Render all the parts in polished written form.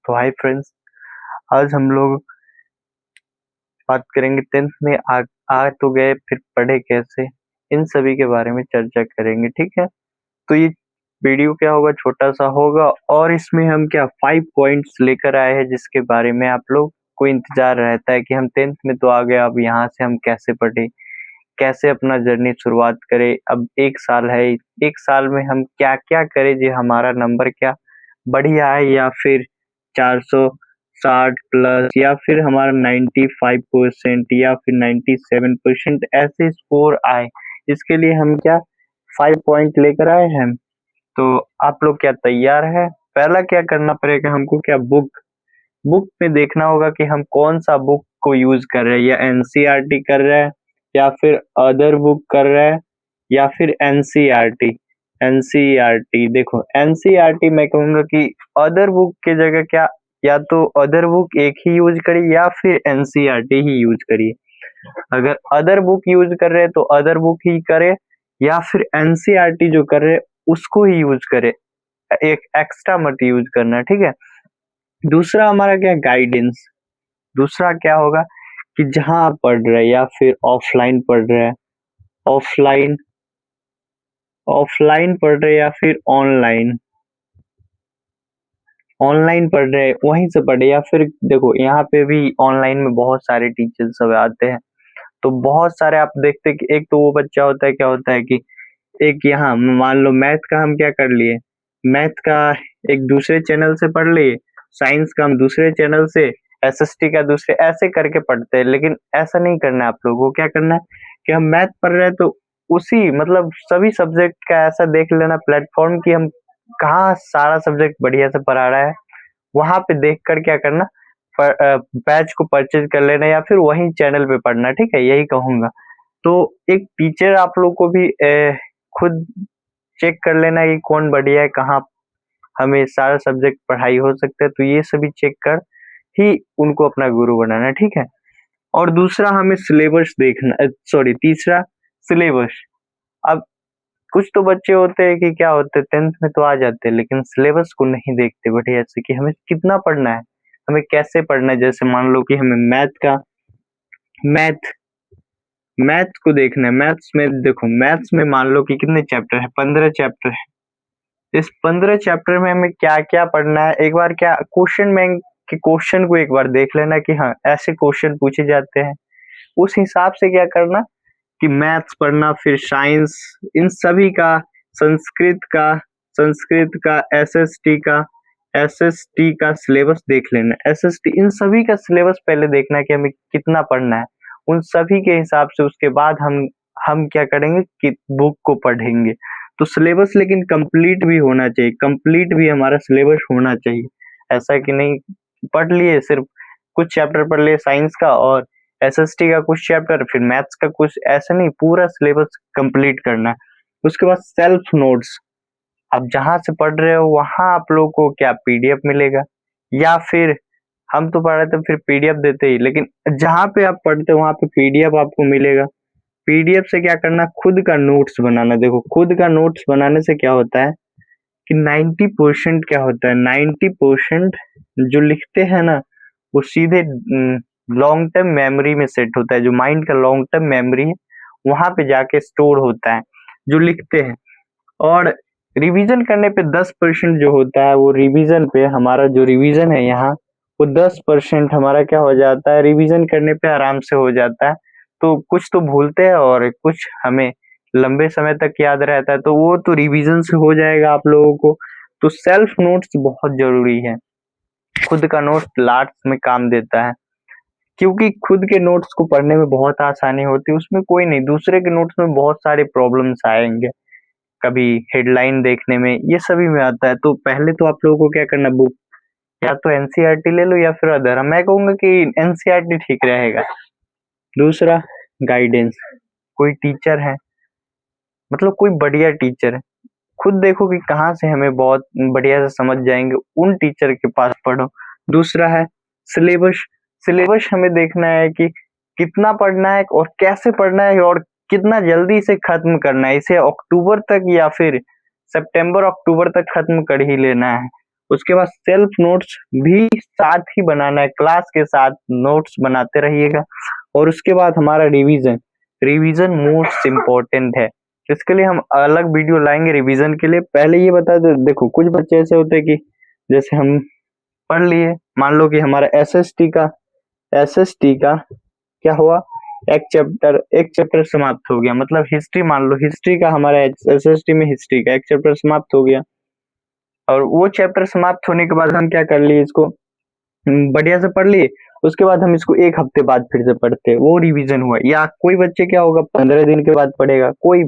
तो hi friends, आज हम लोग बात करेंगे 10th में आ तो गए फिर पढ़े कैसे, इन सभी के बारे में चर्चा करेंगे। ठीक है, तो ये वीडियो क्या होगा, छोटा सा होगा और इसमें हम क्या 5 पॉइंट्स लेकर आए हैं जिसके बारे में आप लोग को इंतजार रहता है कि हम 10th में तो आ गए, अब यहाँ से हम कैसे पढ़े, कैसे अपना जर्नी शुरुआत करें। अब 1 साल है, 1 साल में हम क्या क्या करें जो हमारा नंबर क्या बढ़िया है या फिर 460 प्लस या फिर हमारा 95% या फिर 97% ऐसे स्कोर आए। इसके लिए हम क्या 5 पॉइंट लेकर आए हैं। तो आप लोग क्या तैयार है? पहला क्या करना पड़ेगा हमको, क्या बुक बुक में देखना होगा कि हम कौन सा बुक को यूज कर रहे हैं, या एनसीईआरटी कर रहे हैं या फिर अदर बुक कर रहे हैं या फिर एनसीईआरटी। एनसीईआरटी देखो, एनसीईआरटी मैं कहूंगा कि अदर बुक की जगह क्या, या तो अदर बुक एक ही यूज करिए या फिर एनसीईआरटी ही यूज करिए। अगर अदर बुक यूज कर रहे हैं तो अदर बुक ही करे, या फिर एनसीईआरटी जो कर रहे हैं उसको ही यूज करे, एक एक्स्ट्रा मत यूज करना। ठीक है, दूसरा हमारा क्या गाइडेंस। दूसरा क्या होगा कि जहां आप पढ़ रहे हैं या फिर ऑफलाइन पढ़ रहे हैं, ऑफलाइन ऑफलाइन पढ़ रहे हैं या फिर ऑनलाइन ऑनलाइन पढ़ रहे हैं वहीं से पढ़े, या फिर देखो यहाँ पे भी ऑनलाइन में बहुत सारे टीचर्स सब आते हैं। तो बहुत सारे आप देखते हैं कि एक तो वो बच्चा होता है, क्या होता है कि एक यहाँ मान लो मैथ का हम क्या कर लिए, मैथ का एक दूसरे चैनल से पढ़ लिए, साइंस का हम दूसरे चैनल से, एसएसटी का दूसरे, ऐसे करके पढ़ते हैं। लेकिन ऐसा नहीं करना है, आप लोगों को क्या करना है कि हम मैथ पढ़ रहे हैं तो उसी मतलब सभी सब्जेक्ट का ऐसा देख लेना प्लेटफॉर्म कि हम कहाँ सारा सब्जेक्ट बढ़िया से पढ़ा रहा है, वहां पे देख कर क्या करना, बैच को परचेज कर लेना या फिर वही चैनल पे पढ़ना। ठीक है, यही कहूंगा। तो एक टीचर आप लोग को भी खुद चेक कर लेना कि कौन बढ़िया है, कहाँ हमें सारा सब्जेक्ट पढ़ाई हो सकता है, तो ये सभी चेक कर ही उनको अपना गुरु बनाना। ठीक है, और दूसरा हमें सिलेबस देखना, सॉरी तीसरा सिलेबस। अब कुछ तो बच्चे होते हैं कि क्या होते हैं 10th में तो आ जाते हैं लेकिन सिलेबस को नहीं देखते बढ़िया से कि हमें कितना पढ़ना है, हमें कैसे पढ़ना है। जैसे मान लो कि हमें मैथ मैथ को देखना है। मैथ्स में देखो, मैथ्स में मान लो कि कितने चैप्टर है, 15 चैप्टर है। इस 15 चैप्टर में हमें क्या क्या पढ़ना है, एक बार क्या क्वेश्चन बैंक के क्वेश्चन को एक बार देख लेना कि हाँ ऐसे क्वेश्चन पूछे जाते हैं, उस हिसाब से क्या करना कि मैथ्स पढ़ना, फिर साइंस, इन सभी का, संस्कृत का एसएसटी का सिलेबस देख लेना। एसएसटी इन सभी का सिलेबस पहले देखना कि हमें कितना पढ़ना है, उन सभी के हिसाब से उसके बाद हम क्या करेंगे कि बुक को पढ़ेंगे। तो सिलेबस लेकिन कंप्लीट भी होना चाहिए, कंप्लीट भी हमारा सिलेबस होना चाहिए। ऐसा कि नहीं पढ़ लिए, सिर्फ कुछ चैप्टर पढ़ लिए साइंस का और एसएसटी का कुछ चैप्टर, फिर मैथ्स का कुछ, ऐसा नहीं, पूरा सिलेबस कंप्लीट करना है। उसके बाद सेल्फ नोट्स। आप जहां से पढ़ रहे हो वहां आप लोग को क्या पीडीएफ मिलेगा, या फिर हम तो पढ़ रहे थे फिर पीडीएफ देते ही, लेकिन जहां पे आप पढ़ते हो वहां पे पीडीएफ आपको मिलेगा। पीडीएफ से क्या करना, खुद का नोट्स बनाना। देखो खुद का नोट्स बनाने से क्या होता है कि 90% क्या होता है, 90% जो लिखते हैं ना वो सीधे लॉन्ग टर्म मेमोरी में सेट होता है। जो माइंड का लॉन्ग टर्म मेमोरी है वहां पे जाके स्टोर होता है जो लिखते हैं। और रिवीजन करने पे 10% जो होता है, वो रिवीजन पे हमारा जो रिवीजन है यहाँ, वो 10% हमारा क्या हो जाता है, रिवीजन करने पे आराम से हो जाता है। तो कुछ तो भूलते हैं और कुछ हमें लंबे समय तक याद रहता है, तो वो तो रिवीजन से हो जाएगा आप लोगों को। तो सेल्फ नोट्स बहुत जरूरी है, खुद का नोट्स लास्ट में काम देता है, क्योंकि खुद के नोट्स को पढ़ने में बहुत आसानी होती है, उसमें कोई नहीं। दूसरे के नोट्स में बहुत सारे प्रॉब्लम्स आएंगे, कभी हेडलाइन देखने में, ये सभी में आता है। तो पहले तो आप लोगों को क्या करना, बुक या तो एनसीईआरटी ले लो या फिर अदर। मैं कहूंगा कि एनसीईआरटी ठीक रहेगा। दूसरा गाइडेंस, कोई टीचर है, मतलब कोई बढ़िया टीचर है, खुद देखो कि कहाँ से हमें बहुत बढ़िया से समझ जाएंगे, उन टीचर के पास पढ़ो। दूसरा है सिलेबस। सिलेबस हमें देखना है कि कितना पढ़ना है और कैसे पढ़ना है और कितना जल्दी से खत्म करना है। इसे अक्टूबर तक या फिर सितंबर अक्टूबर तक खत्म कर ही लेना है। उसके बाद सेल्फ नोट्स भी साथ ही बनाना है, क्लास के साथ नोट्स बनाते रहिएगा। और उसके बाद हमारा रिवीजन, रिवीजन मोस्ट इम्पोर्टेंट है। इसके लिए हम अलग वीडियो लाएंगे रिवीजन के लिए। पहले ये बता दे, देखो कुछ बच्चे ऐसे होते हैं कि जैसे हम पढ़ लिए, मान लो कि हमारा एसएसटी का क्या हुआ, एक चैप्टर समाप्त हो गया, मतलब हिस्ट्री, मान लो हिस्ट्री का हमारा एसएसटी में हिस्ट्री का एक चैप्टर समाप्त हो गया। और वो चैप्टर समाप्त होने के बाद हम क्या कर लिए, इसको बढ़िया से पढ़ लिए। उसके बाद हम इसको एक हफ्ते बाद फिर से पढ़ते, वो रिवीजन हुआ। या कोई बच्चे क्या होगा 15 दिन के बाद पढ़ेगा, कोई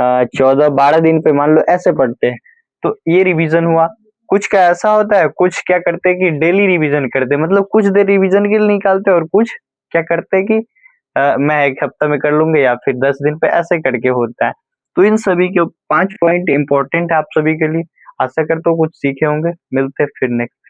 14-12 दिन पे मान लो ऐसे पढ़ते हैं, तो ये रिवीजन हुआ। कुछ का ऐसा होता है, कुछ क्या करते हैं कि डेली रिवीजन करते हैं, मतलब कुछ देर रिवीजन के लिए निकालते हैं, और कुछ क्या करते हैं कि मैं एक हफ्ता में कर लूंगा या फिर 10 दिन पे, ऐसे करके होता है। तो इन सभी के 5 पॉइंट इंपॉर्टेंट है आप सभी के लिए। आशा करता हूँ कुछ सीखे होंगे। मिलते हैं फिर नेक्स्ट